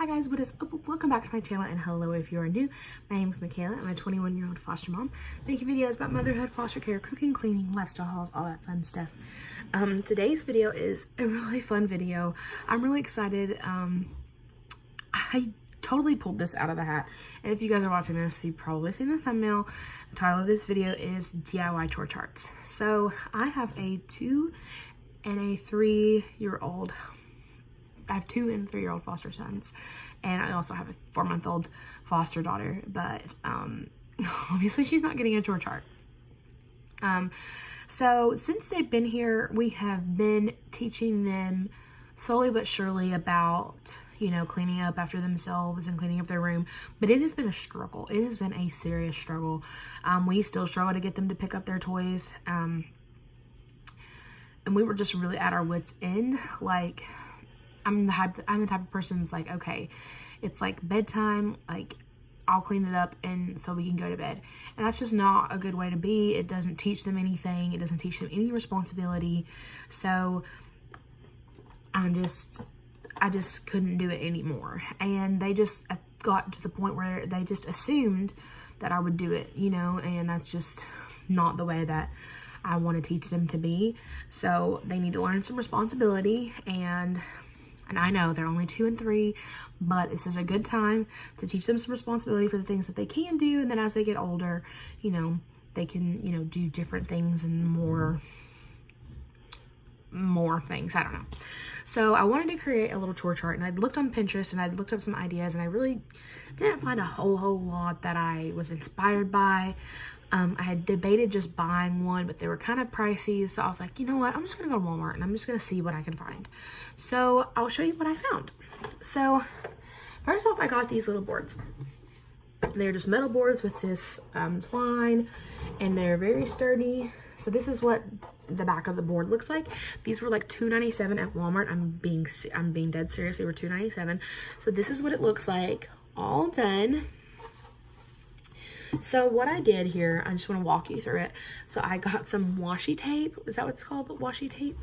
Hi guys, what is up? Welcome back to my channel, and hello if you are new. My name is McKayla. I'm a 21-year-old foster mom making videos about motherhood, foster care, cooking, cleaning, lifestyle hauls, all that fun stuff. Today's video is a really fun video. I'm really excited. I totally pulled this out of the hat, and if you guys are watching this, you've probably seen the thumbnail. The title of this video is DIY chore charts. So I have a 2 and a 3-year-old. I have 2 and 3-year-old foster sons, and I also have a 4-month-old foster daughter, but obviously she's not getting a chore chart. So since they've been here, we have been teaching them slowly but surely about, you know, cleaning up after themselves and cleaning up their room, but it has been a struggle. It has been a serious struggle. We still struggle to get them to pick up their toys, and we were just really at our wits' end. Like, I'm the type of person that's like, okay, it's like bedtime, like I'll clean it up and so we can go to bed. And that's just not a good way to be. It doesn't teach them anything. It doesn't teach them any responsibility. So I just couldn't do it anymore. And they just got to the point where they just assumed that I would do it, you know, and that's just not the way that I want to teach them to be. So they need to learn some responsibility, and I know they're only 2 and 3, but this is a good time to teach them some responsibility for the things that they can do. And then as they get older, you know, they can, you know, do different things and more things. I don't know. So I wanted to create a little chore chart, and I'd looked on Pinterest and I'd looked up some ideas, and I really didn't find a whole lot that I was inspired by. I had debated just buying one, but they were kind of pricey. So I was like, you know what? I'm just going to go to Walmart and I'm just going to see what I can find. So I'll show you what I found. So first off, I got these little boards. They're just metal boards with this twine, and they're very sturdy. So this is what the back of the board looks like. These were like $2.97 at Walmart. I'm being dead serious. They were $2.97. So this is what it looks like all done. So what I did here, I just want to walk you through it. So I got some washi tape. Is that what it's called? The washi tape?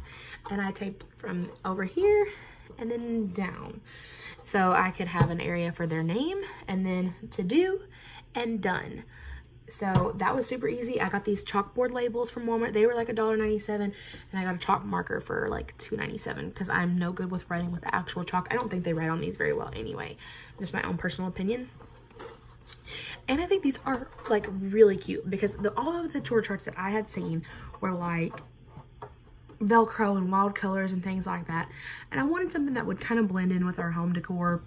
And I taped from over here and then down. So I could have an area for their name, and then to do and done. So that was super easy. I got these chalkboard labels from Walmart. They were like $1.97, and I got a chalk marker for like $2.97 because I'm no good with writing with the actual chalk. I don't think they write on these very well anyway. Just my own personal opinion. And I think these are like really cute because all of the chore charts that I had seen were like Velcro and wild colors and things like that. And I wanted something that would kind of blend in with our home decor.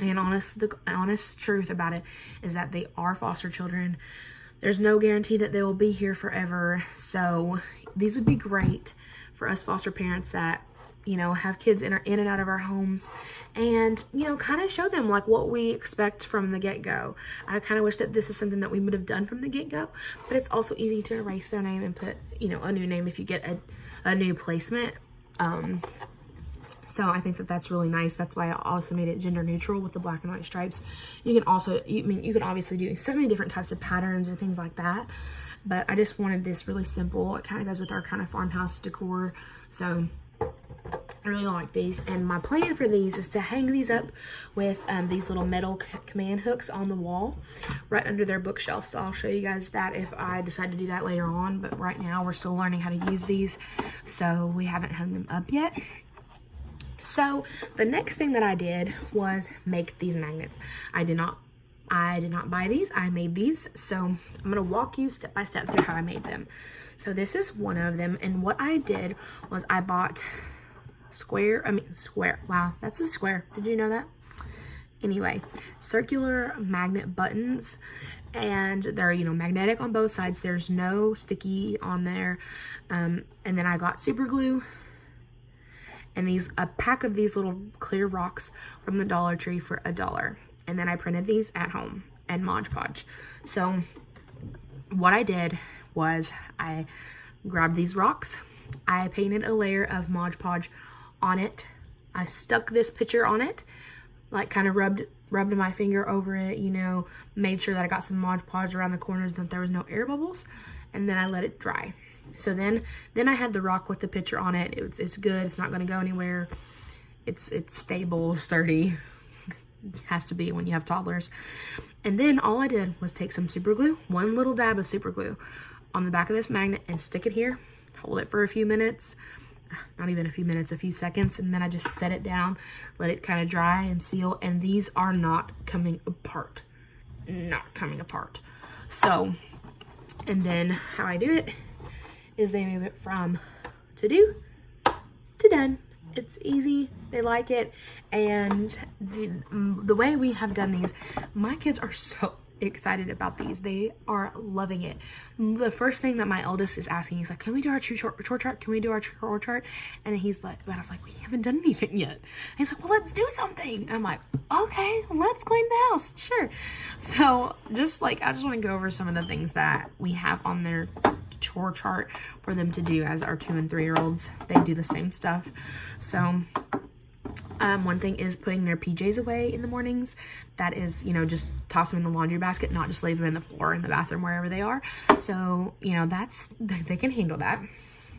And the honest truth about it is that they are foster children. There's no guarantee that they will be here forever. So these would be great for us foster parents that, you know, have kids in and out of our homes, and, you know, kind of show them like what we expect from the get-go. I kind of wish that this is something that we would have done from the get-go, but it's also easy to erase their name and put, you know, a new name if you get a new placement. So I think that that's really nice. That's why I also made it gender neutral with the black and white stripes. You can also, you can obviously do so many different types of patterns and things like that, but I just wanted this really simple. It kind of goes with our kind of farmhouse decor. So I really like these, and my plan for these is to hang these up with these little metal command hooks on the wall right under their bookshelf. So I'll show you guys that if I decide to do that later on, but right now we're still learning how to use these, so we haven't hung them up yet. So the next thing that I did was make these magnets. I did not buy these, I made these. So I'm gonna walk you step by step through how I made them. So this is one of them, and what I did was I bought square, wow, that's a square. Did you know that? Anyway, circular magnet buttons, and they're, you know, magnetic on both sides. There's no sticky on there. And then I got super glue, and a pack of these little clear rocks from the Dollar Tree for $1. And then I printed these at home and Mod Podge. So what I did was I grabbed these rocks, I painted a layer of Mod Podge on it. I stuck this picture on it, like kind of rubbed my finger over it, you know, made sure that I got some Mod Podge around the corners and that there was no air bubbles, and then I let it dry. So then I had the rock with the picture on it. It's good. It's not going to go anywhere. It's stable, sturdy, has to be when you have toddlers. And then all I did was take some super glue, one little dab of super glue on the back of this magnet, and stick it here, hold it for a few minutes, not even a few minutes, a few seconds, and then I just set it down, let it kind of dry and seal, and these are not coming apart. Not coming apart. So, and then how I do it is they move it from to do to done. It's easy, they like it, and the way we have done these, my kids are so excited about these. They are loving it. The first thing that my eldest is asking, he's like, can we do our chore chart? Can we do our chore chart? And he's like, but I was like, we haven't done anything yet. And he's like, well, let's do something. And I'm like, okay, let's clean the house, sure. So just like, I just want to go over some of the things that we have on their chore chart for them to do as our 2 and 3 year olds. They do the same stuff. So one thing is putting their PJs away in the mornings. That is, you know, just toss them in the laundry basket, not just leave them in the floor in the bathroom, wherever they are. So, you know, they can handle that.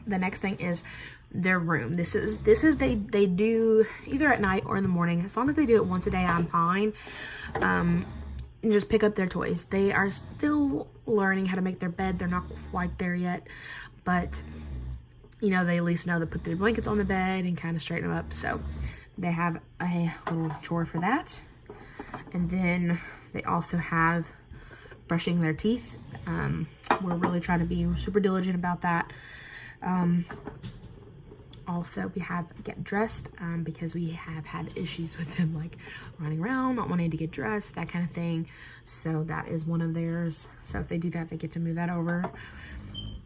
The next thing is their room. This is they do either at night or in the morning. As long as they do it once a day, I'm fine. And just pick up their toys. They are still learning how to make their bed. They're not quite there yet, but you know, they at least know to put their blankets on the bed and kind of straighten them up. So they have a little chore for that. And then they also have brushing their teeth. We're really trying to be super diligent about that. Also, we have get dressed because we have had issues with them like running around, not wanting to get dressed, that kind of thing. So that is one of theirs. So if they do that, they get to move that over.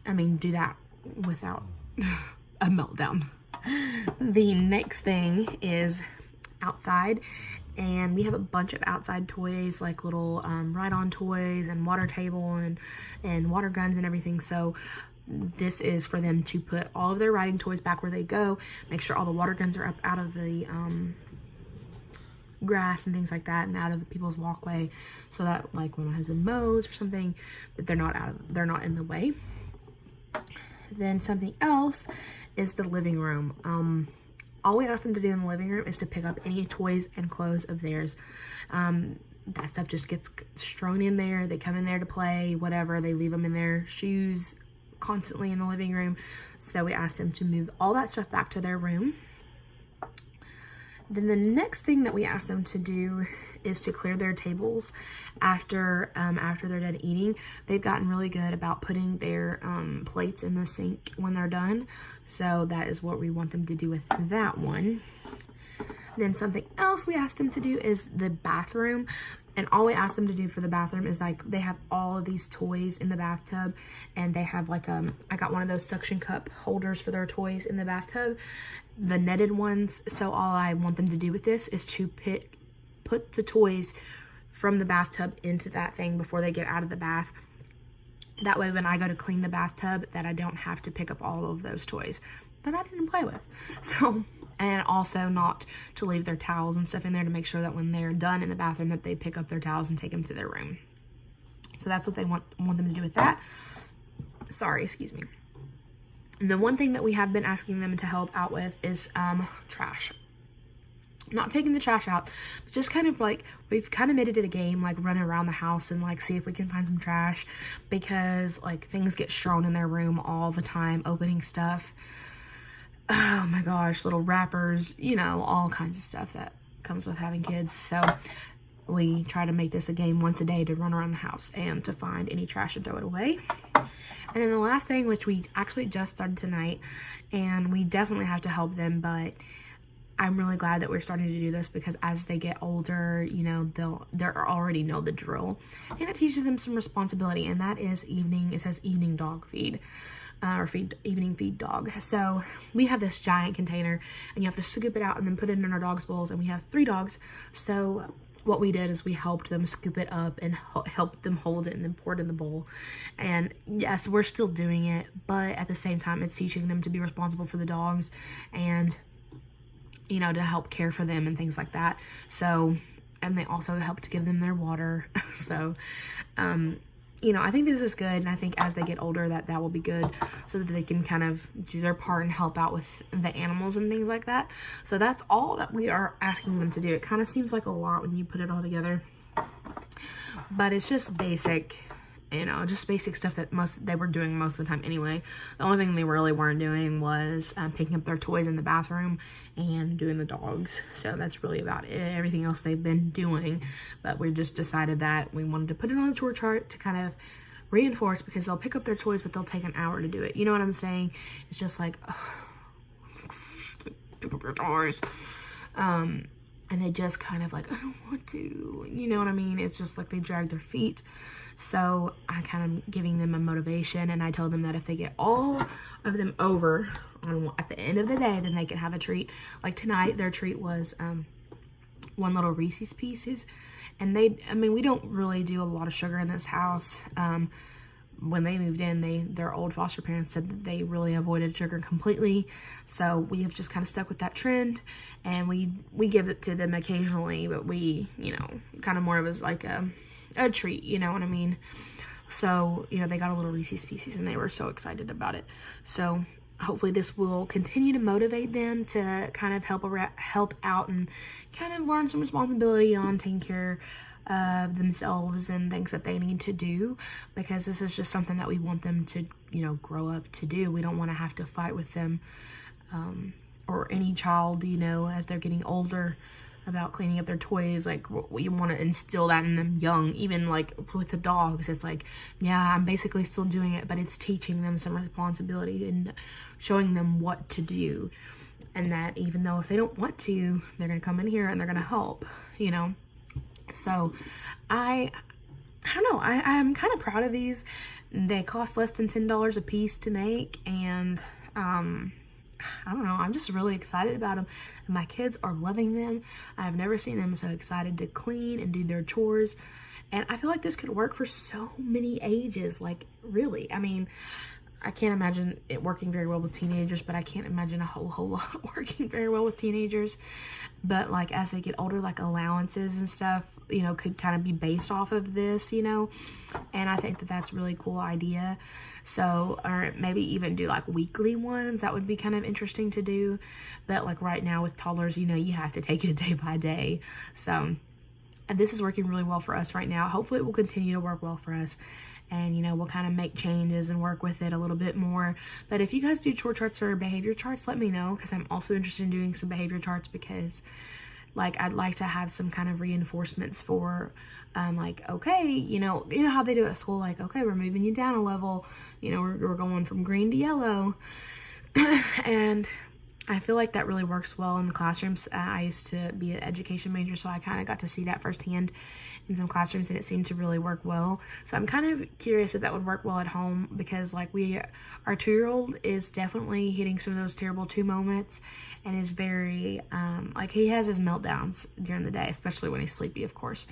I mean, do that without a meltdown. The next thing is outside, and we have a bunch of outside toys, like little ride-on toys and water table and water guns and everything. So this is for them to put all of their riding toys back where they go, make sure all the water guns are up out of the grass and things like that, and out of the people's walkway, so that like when my husband mows or something, that they're not in the way. Then something else is the living room. All we ask them to do in the living room is to pick up any toys and clothes of theirs. That stuff just gets strewn in there. They come in there to play, whatever. They leave them in their shoes constantly in the living room. So we ask them to move all that stuff back to their room. Then the next thing that we ask them to do is to clear their tables after they're done eating. They've gotten really good about putting their plates in the sink when they're done. So that is what we want them to do with that one. Then something else we ask them to do is the bathroom. And all we ask them to do for the bathroom is like, they have all of these toys in the bathtub, and they have like I got one of those suction cup holders for their toys in the bathtub, the netted ones. So all I want them to do with this is to put the toys from the bathtub into that thing before they get out of the bath. That way when I go to clean the bathtub, that I don't have to pick up all of those toys that I didn't play with. So, and also not to leave their towels and stuff in there, to make sure that when they're done in the bathroom that they pick up their towels and take them to their room. So that's what they want them to do with that. Sorry, excuse me. And the one thing that we have been asking them to help out with is trash. Not taking the trash out, but just kind of like, we've kind of made it a game, like running around the house and like see if we can find some trash, because like things get strewn in their room all the time, opening stuff. Oh my gosh, little wrappers, you know, all kinds of stuff that comes with having kids. So we try to make this a game once a day to run around the house and to find any trash and throw it away. And then the last thing, which we actually just started tonight, and we definitely have to help them, but I'm really glad that we're starting to do this, because as they get older, you know, they'll already know the drill, and it teaches them some responsibility. And that is it says evening dog feed, or evening feed dog. So we have this giant container, and you have to scoop it out and then put it in our dog's bowls, and we have 3 dogs. So what we did is we helped them scoop it up and helped them hold it and then pour it in the bowl. And yes, we're still doing it, but at the same time, it's teaching them to be responsible for the dogs, and you know, to help care for them and things like that. So, and they also help to give them their water. So, you know, I think this is good, and I think as they get older that will be good, so that they can kind of do their part and help out with the animals and things like that. So that's all that we are asking them to do. It kind of seems like a lot when you put it all together, but it's just basic, you know, just basic stuff that they were doing most of the time anyway. The only thing they really weren't doing was picking up their toys in the bathroom and doing the dogs. So that's really about it. Everything else they've been doing, but we just decided that we wanted to put it on a chore chart to kind of reinforce, because they'll pick up their toys, but they'll take an hour to do it. You know what I'm saying? It's just like, pick up your toys. And they just kind of like, I don't want to, you know what I mean? It's just like they drag their feet. So I kind of giving them a motivation, and I told them that if they get all of them over at the end of the day, then they can have a treat. Like tonight, their treat was one little Reese's Pieces, and I mean, we don't really do a lot of sugar in this house. When they moved in, their old foster parents said that they really avoided sugar completely. So we have just kind of stuck with that trend, and we give it to them occasionally, but we, you know, kind of more of as like a treat, you know what I mean? So, you know, they got a little Reese's Pieces, and they were so excited about it. So hopefully this will continue to motivate them to kind of help out and kind of learn some responsibility on taking care of themselves and things that they need to do, because this is just something that we want them to, you know, grow up to do. We don't want to have to fight with them, or any child, you know, as they're getting older, about cleaning up their toys. Like, we want to instill that in them young. Even like with the dogs, it's like, yeah, I'm basically still doing it, but it's teaching them some responsibility and showing them what to do, and that even though if they don't want to, they're gonna come in here and they're gonna help, you know. So I don't know, I'm kind of proud of these. They cost less than $10 a piece to make, and I don't know, I'm just really excited about them. And my kids are loving them. I've never seen them so excited to clean and do their chores. And I feel like this could work for so many ages. Like, really, I mean, I can't imagine it working very well with teenagers, but I can't imagine a whole lot working very well with teenagers. But like, as they get older, like allowances and stuff, you know, could kind of be based off of this, you know. And I think that that's a really cool idea. So, or maybe even do like weekly ones. That would be kind of interesting to do. But like right now with toddlers, you know, you have to take it day by day. So, and this is working really well for us right now. Hopefully it will continue to work well for us. And, you know, we'll kind of make changes and work with it a little bit more. But if you guys do chore charts or behavior charts, let me know, because I'm also interested in doing some behavior charts, because like, I'd like to have some kind of reinforcements for, like, okay, you know how they do at school, like, okay, we're moving you down a level, you know, we're going from green to yellow. And I feel like that really works well in the classrooms. I used to be an education major, so I kind of got to see that firsthand in some classrooms, and it seemed to really work well. So I'm kind of curious if that would work well at home, because like our 2-year-old is definitely hitting some of those terrible 2 moments, and is very, like, he has his meltdowns during the day, especially when he's sleepy, of course.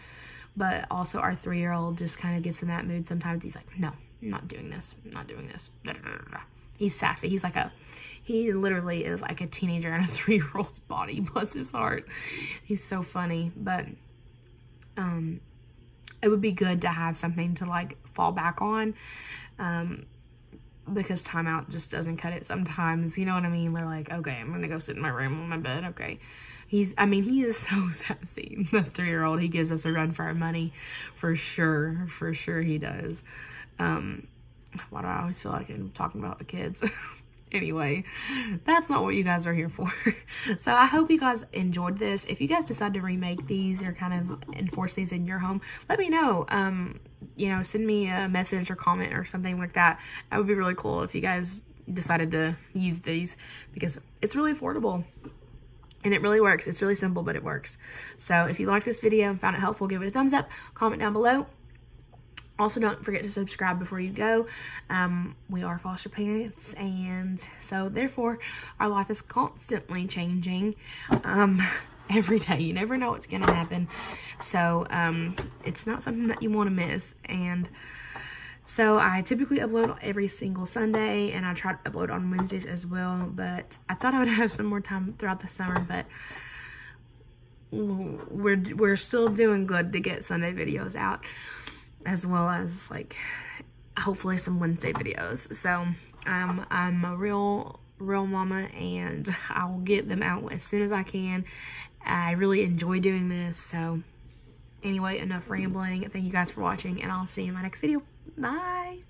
But also our 3-year-old just kind of gets in that mood sometimes. He's like, no, I'm not doing this. I'm not doing this. He's sassy. He literally is like a teenager in a 3-year-old's body. Bless his heart. He's so funny. But it would be good to have something to like fall back on, because timeout just doesn't cut it sometimes. You know what I mean? They're like, okay, I'm gonna go sit in my room on my bed. Okay. He is so sassy. The 3-year-old, he gives us a run for our money, for sure. For sure he does. Why do I always feel like I'm talking about the kids? Anyway, that's not what you guys are here for. So I hope you guys enjoyed this. If you guys decide to remake these or kind of enforce these in your home, let me know. You know, send me a message or comment or something like that. That would be really cool if you guys decided to use these, because it's really affordable and it really works. It's really simple, but it works. So if you liked this video and found it helpful, give it a thumbs up, comment down below. Also, don't forget to subscribe before you go. We are foster parents, and so therefore our life is constantly changing every day. You never know what's going to happen. So it's not something that you want to miss. And so I typically upload every single Sunday, and I try to upload on Wednesdays as well. But I thought I would have some more time throughout the summer, but we're still doing good to get Sunday videos out. as well as like hopefully some Wednesday videos. So I'm a real mama, and I will get them out as soon as I can. I really enjoy doing this. So anyway, enough rambling. Thank you guys for watching, and I'll see you in my next video. Bye.